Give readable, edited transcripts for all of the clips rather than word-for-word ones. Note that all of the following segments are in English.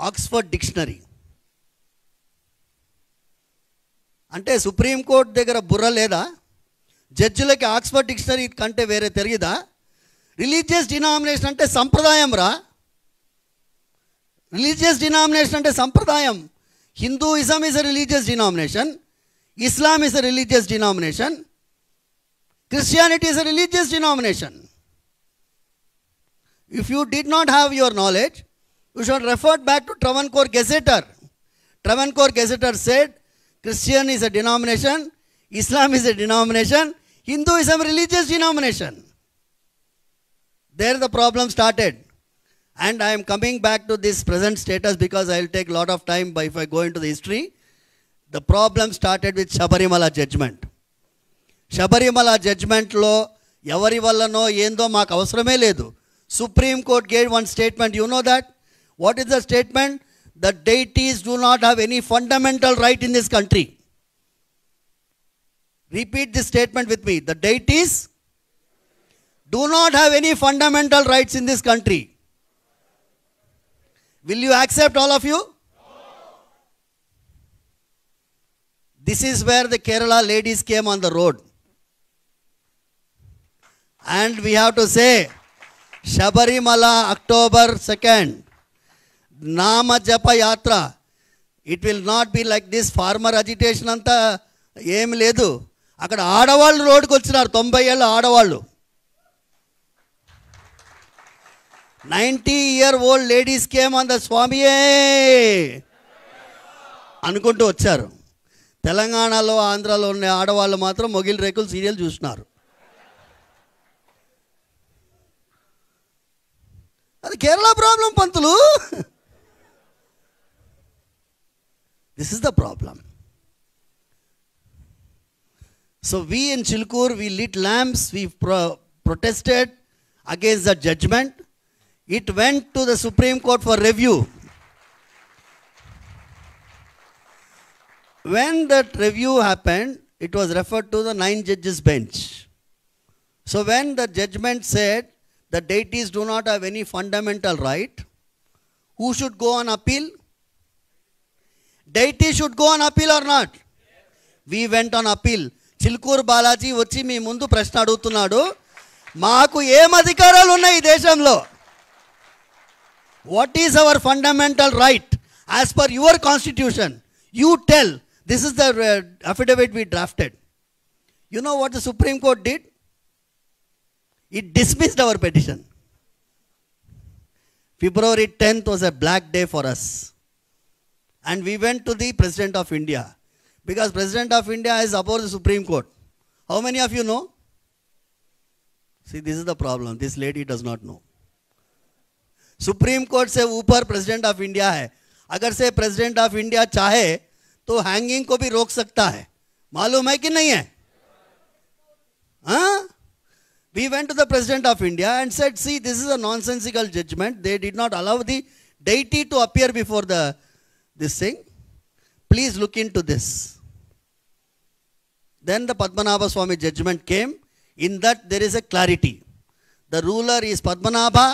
Oxford dictionary. అంటే supreme court దగ్గర బుర్ర లేదా? జడ్జిలకి ఆక్స్ఫర్డ్ డిక్షనరీ కంటే వేరే తెలియదా? రిలీజియస్ డినామినేషన్ అంటే సంప్రదాయం రా. రిలీజియస్ డినామినేషన్ అంటే సంప్రదాయం. Hinduism is a religious denomination, Islam is a religious denomination, Christianity is a religious denomination. If you did not have your knowledge, you should refer back to Travancore Gazetteer. Travancore Gazetteer said Christian is a denomination, Islam is a denomination, Hinduism is a religious denomination. There the problem started. And I am coming back to this present status because I will take a lot of time if I go into the history. The problem started with Shabarimala judgment. Shabarimala judgment-lo evari vallano endo maaku avasarame ledu. Supreme Court gave one statement. You know that? What is the statement? The deities do not have any fundamental right in this country. Repeat this statement with me. The deities do not have any fundamental rights in this country. Will you accept, all of you? This is where the Kerala ladies came on the road. And we have to say, Shabarimala, October 2nd, Nama Japa Yatra. It will not be like this farmer agitation anta em ledu. Akkada aadavallu road ku vachinaru 90 ఏళ్ల ఆడవాళ్ళు. 90-year-old ladies came on the Swamiye అనుకుంటూ వచ్చారు. తెలంగాణలో ఆంధ్రాలో ఉన్న ఆడవాళ్ళు మాత్రం మొగిల్ రేకులు సీరియల్ చూస్తున్నారు. అది Kerala problem Pantulu. This is the problem. So we in Chilkur, we lit lamps, we protested against the judgment. It went to the Supreme Court for review. When that review happened, it was referred to the 9 judges bench. So when the judgment said the deities do not have any fundamental right, who should go on appeal? Deity should go on appeal or not? We went on appeal. Chilkur Balaji వచ్చి మీ ముందు ప్రశ్న అడుగుతున్నాడు, మాకు ఏం అధికారాలు ఉన్నాయి ఈ దేశంలో? What is our fundamental right as per your constitution? You tell. This is the affidavit we drafted. You know what the Supreme Court did? It dismissed our petition. February 10th was a black day for us. And we went to the President of India. Because President of India is above the Supreme Court. How many of you know? See, this is the problem. This lady does not know. Supreme Court से ऊपर President of India है. अगर से President of India चाहे तो hanging को भी रोक सकता है. मालूम है कि नहीं है? हाँ? We went to the President of India and said, see, this is a nonsensical judgment. They did not allow the deity to appear before this thing. Please look into this. Then the Padmanabha Swami judgment came. In that there is a clarity. The ruler is Padmanabha.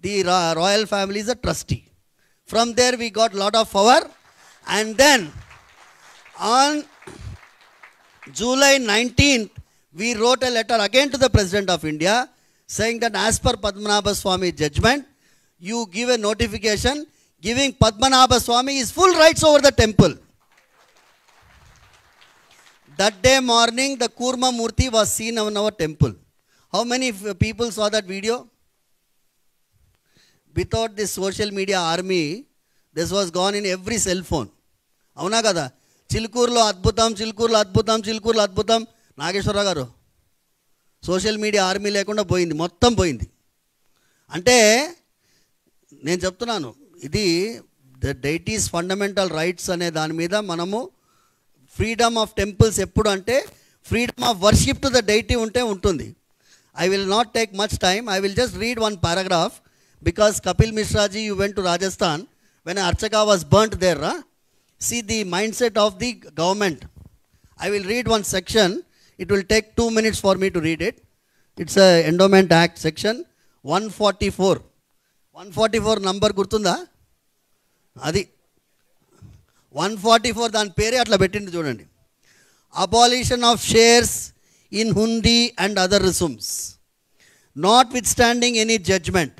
The royal family is a trustee. From there we got lot of power. And then on July 19th, we wrote a letter again to the President of India saying that as per Padmanabha Swami judgment, you give a notification giving Padmanabha Swami his full rights over the temple. That day morning, the Kurma Murti was seen in our temple. How many people saw that video? Without this social media army, this was gone in every cell phone. Avuna kada? Chilkurlo adbhutam, Chilkurlo adbhutam, Chilkurlo adbhutam. Nageswararao గారు, social media army లేకుండా పోయింది, మొత్తం పోయింది. అంటే నేను చెప్తున్నాను, ఇది the deities fundamental rights అనే దాని మీద మనము ఫ్రీడమ్ ఆఫ్ టెంపుల్స్ ఎప్పుడు అంటే freedom of worship to the deity ఉంటే ఉంటుంది. I will not take much time. I will just read one paragraph because Kapil Mishra ji, you went to Rajasthan when Archaka was burnt there. See the mindset of the government. I will read one section. It will take 2 minutes for me to read it. It's a Endowment Act section 144. 144 number gurtunda? అది 144 దాని పేరే అట్లా పెట్టింది చూడండి. Abolition of shares in hundi and other రిసుమ్స్. Notwithstanding any judgment,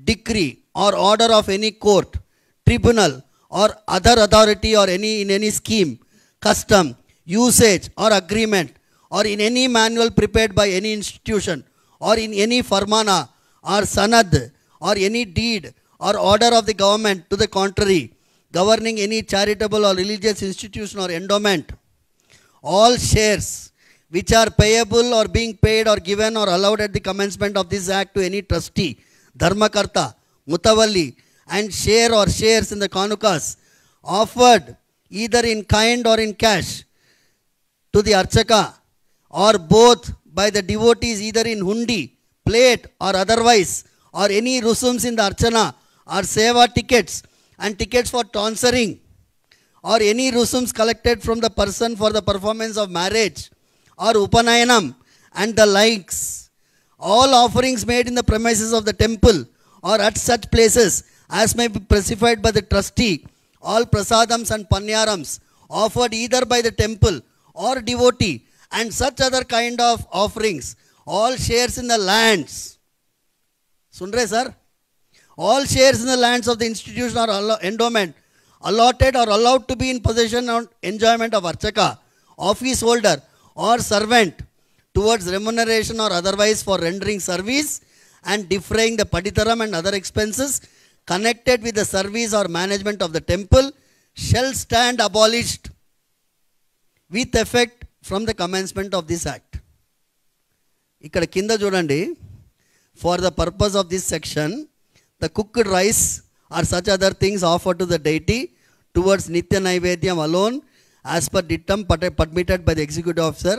decree or order of any court, tribunal or other authority or in any scheme, custom, usage or agreement or in any manual prepared by any institution or in any farmana or sanad or any deed or order of the government to the contrary, governing any charitable or religious institution or endowment, all shares which are payable or being paid or given or allowed at the commencement of this act to any trustee, dharmakarta, mutavalli, and share or shares in the kanukas offered either in kind or in cash to the archaka or both by the devotees either in hundi, plate or otherwise, or any rusums in the archana or seva tickets and tickets for tonsering, or any rusums collected from the person for the performance of marriage or upanayanam and the likes, all offerings made in the premises of the temple or at such places as may be specified by the trustee, all prasadams and panyarams offered either by the temple or devotee and such other kind of offerings, all shares in the lands. Sundre sir? All shares in the lands of the institution or endowment allotted or allowed to be in possession or enjoyment of archaka, office holder or servant towards remuneration or otherwise for rendering service and defraying the paditaram and other expenses connected with the service or management of the temple shall stand abolished with effect from the commencement of this act. ఇక్కడ కింద చూడండి, for the purpose of this section, the cooked rice or such other things offered to the deity towards nitya naivedyam alone as per dictum permitted by the executive officer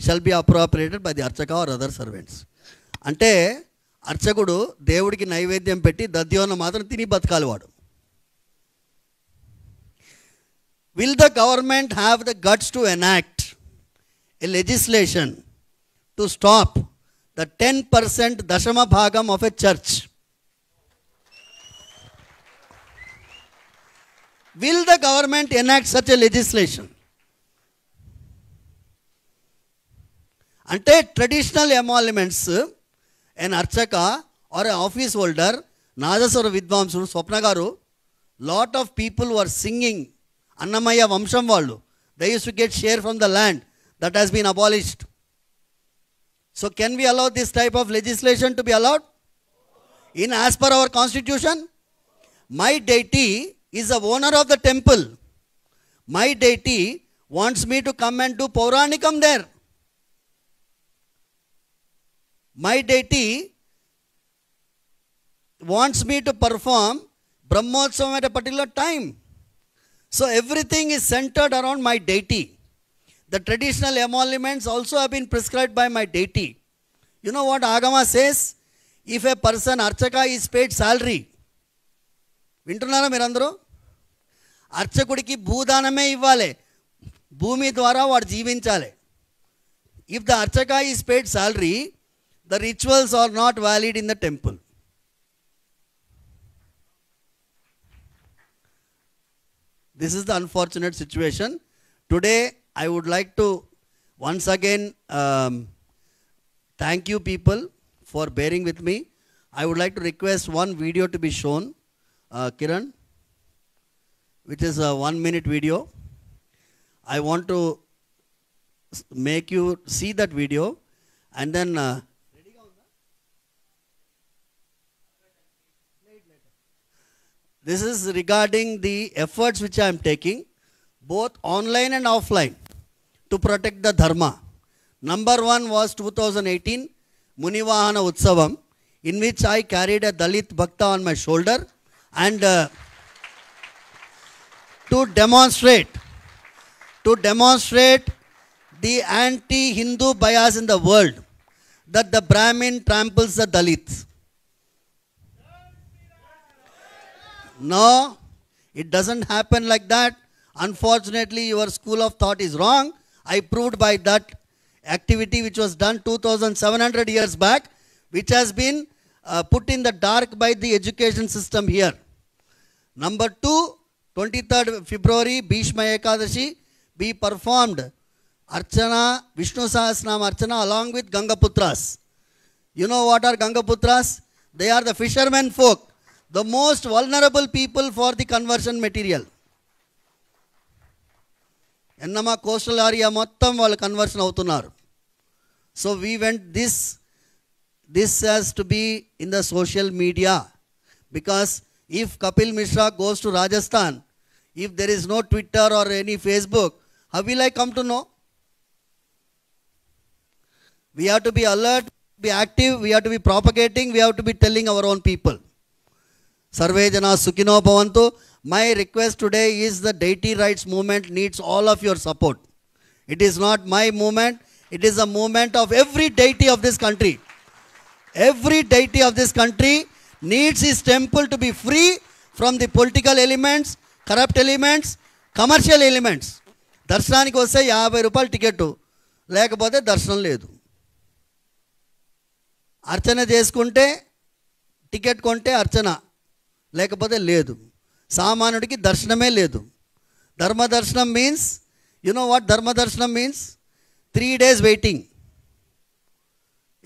shall be appropriated by the archaka or other servants. అంటే అర్చకుడు దేవుడికి నైవేద్యం పెట్టి దద్యోన్న మాత్రం తిని బతకాలి వాడు. Will the government have the guts to enact a legislation to stop the 10% dashama bhagam of a church? Will the government enact such a legislation? అంటే traditional emoluments and archaka are a office holder, నాదస్వర విద్వాంసుడు స్వప్న గారు, lot of people were singing, Annamayya వంశం వాళ్ళు, they use to get share from the land that has been abolished. So can we allow this type of legislation to be allowed in as per our constitution? My deity is the owner of the temple. My deity wants me to come and do Pauranikam there. My deity wants me to perform Brahmotsavam at a particular time. So everything is centered around my deity. The traditional emoluments also have been prescribed by my deity. You know what Agama says? If a person, Archaka, is paid salary, వింటున్నారా మీరందరూ? అర్చకుడికి భూదానమే ఇవ్వాలి, భూమి ద్వారా వాడు జీవించాలి. If the archaka is paid salary, the rituals are not valid in the temple. This is the unfortunate situation. Today I would like to once again thank you people for bearing with me. I would like to request one video to be shown. Kiran, which is a 1-minute video. I want to make you see that video and then this is regarding the efforts which I am taking both online and offline to protect the dharma. Number one was 2018 Munivahana Utsavam, in which I carried a Dalit Bhakta on my shoulder and to demonstrate the anti-Hindu bias in the world, that the Brahmin tramples the Dalits. No, it doesn't happen like that. Unfortunately, your school of thought is wrong. I proved by that activity which was done 2,700 years back, which has been put in the dark by the education system here. Number 2, 23rd February, Bhishma Ekadashi, we performed Archana, Vishnu Sahasranam Archana along with Gangaputras. You know what are Gangaputras? They are the fishermen folk, the most vulnerable people for the conversion material. Ennama coastal area mottam vallu conversion avutunnaru. So we went this has to be in the social media, because if Kapil Mishra goes to Rajasthan, if there is no Twitter or any Facebook, how will I come to know? We have to be alert, be active, we have to be propagating, we have to be telling our own people. Sarve Jana Sukhino Bhavantu. My request today is the deity rights movement needs all of your support. It is not my movement, it is a movement of every deity of this country. Every deity of this country needs his temple to be free from the political elements, corrupt elements, commercial elements. Darshaniki vaste 50 రూపాయలు ticket, లేకపోతే దర్శనం లేదు. అర్చన చేసుకుంటే ticket కొంటే అర్చన, లేకపోతే లేదు. సామాన్యుడికి దర్శనమే లేదు. ధర్మ దర్శనం మీన్స్, యు నో వాట్ ధర్మ దర్శనం means? 3 days waiting.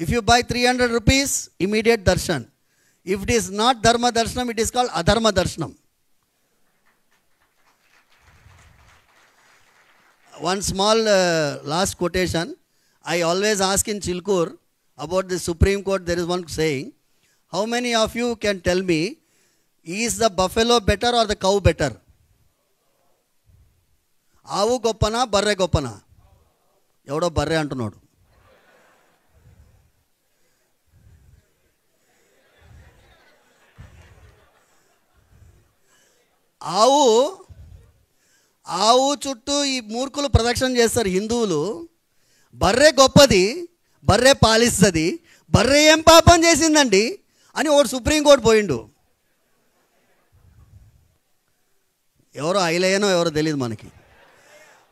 If you buy 300 rupees, immediate darshan. If it is not dharma darshanam, it is called adharma darshanam. One small last quotation. I always ask in Chilkur about the Supreme Court. There is one saying, how many of you can tell me, is the buffalo better or the cow better? ఆవు గొప్పనా బర్రె గొప్పనా? ఎవడో బర్రె అంటున్నాడు. ఆవు చుట్టూ ఈ మూర్ఖులు ప్రదక్షిణ చేస్తారు హిందువులు. బర్రె గొప్పది, బర్రె పాలిస్తుంది, బర్రె ఏం పాపం చేసిందండి అని ఒకటి సుప్రీంకోర్టు పోయిండు. ఎవరో ఐలయ్యనో ఎవరో తెలియదు మనకి.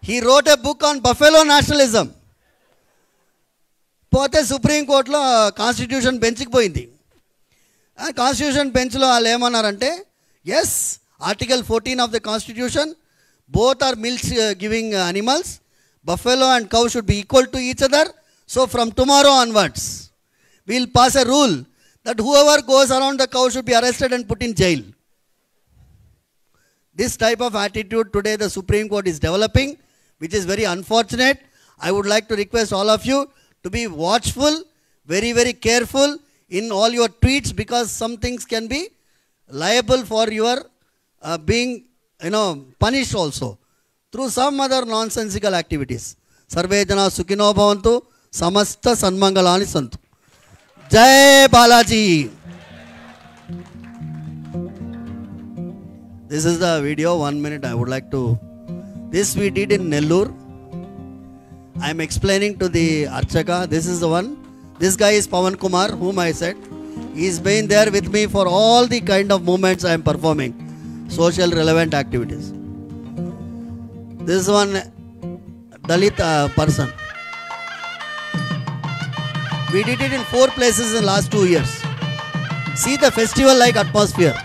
He wrote a book on buffalo nationalism. పోతే సుప్రీంకోర్టులో కాన్స్టిట్యూషన్ బెంచ్కి పోయింది. కాన్స్టిట్యూషన్ బెంచ్లో వాళ్ళు ఏమన్నారంటే, yes, Article 14 of the Constitution, both are milk giving animals. Buffalo and cow should be equal to each other. So from tomorrow onwards, we will pass a rule that whoever goes around the cow should be arrested and put in jail. This type of attitude today the Supreme Court is developing, which is very unfortunate. I would like to request all of you to be watchful, very, very careful in all your tweets, because some things can be liable for your being punished also through some other nonsensical activities. Sarve Jana Sukhino Bhavantu, Samasta Sanmangalani Santu. Jai Balaji. This is the video, 1 minute. I would like to, this we did in Nellore. I am explaining to the Archaka. This is the one. This guy is Pawan Kumar, whom I said. He has been there with me for all the kind of movements I am performing, social relevant activities. This is one Dalit person. We did it in 4 places in the last 2 years. See the festival like atmosphere.